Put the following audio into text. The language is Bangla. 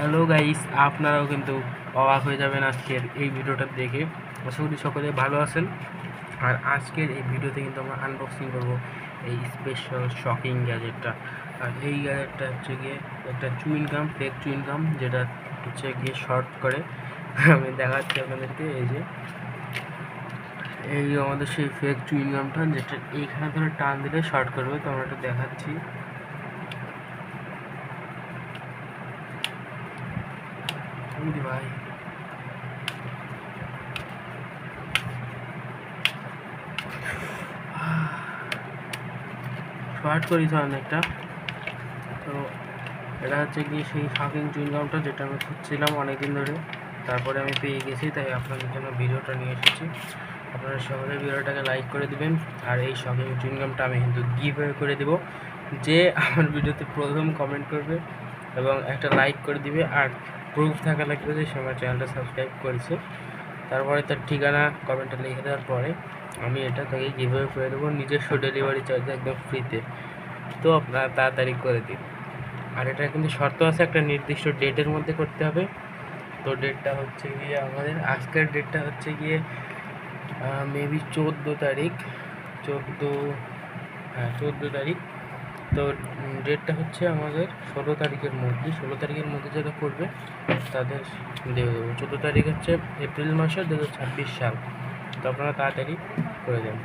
হ্যালো গাইস, আপনারাও কিন্তু অবাক হয়ে যাবেন আজকের এই ভিডিওটা দেখে। আশা করি সকলে ভালো আছেন। আর আজকের এই ভিডিওতে কিন্তু আমরা আনবক্সিং করব এই স্পেশাল শকিং গ্যাজেটটা। আর এই গ্যাজেটটা হচ্ছে গিয়ে একটা চুইংগাম, ফেক চুইংগাম, যেটা হচ্ছে গিয়ে শর্ট করে। আমি দেখাচ্ছি আপনাদেরকে। এই আমাদের সেই ফেক চুইংগামটা, যেটা এইখানে ধরে টান দিলে শর্ট করবে। তো আমরা এটা দেখাচ্ছি। ভাই শর্ট করেছে অনেকটা। তো এটা হচ্ছে কি সেই শকিং চুইংগামটা, যেটা আমি খুঁজছিলাম অনেকদিন ধরে। তারপরে আমি পেয়ে গেছি, তাই আপনাদের জন্য ভিডিওটা নিয়ে এসেছি। আপনারা সকলে ভিডিওটাকে লাইক করে দিবেন। আর এই শকিং চুইংগামটা আমি কিন্তু গিভঅ্যাওয়ে করে দেব। যে আমার ভিডিওতে প্রথম কমেন্ট করবে এবং একটা লাইক করে দিবে, আর প্রুফ থাকা লাগবে যে সে আমার চ্যানেলটা সাবস্ক্রাইব করেছে, তারপরে তার ঠিকানা কমেন্টে লিখে দেওয়ার পরে আমি এটা তাকে গিভঅ্যাওয়ে করে দেবো নিজস্ব ডেলিভারি চার্জ একদম ফ্রিতে। তো আপনারা তাড়াতাড়ি করে দিন। আর এটা কিন্তু শর্ত আছে, একটা নির্দিষ্ট ডেটের মধ্যে করতে হবে। তো ডেটটা হচ্ছে গিয়ে আমাদের আজকের ডেটটা হচ্ছে গিয়ে মেবি 14 তারিখ। 14 তারিখ। তো ডেটটা হচ্ছে আমাদের 16 তারিখের মধ্যে যারা করবে তাদের দিয়ে দেবো। 14 তারিখ হচ্ছে এপ্রিল মাসের 2026 সাল। তো আপনারা তাড়াতাড়ি করে দেন।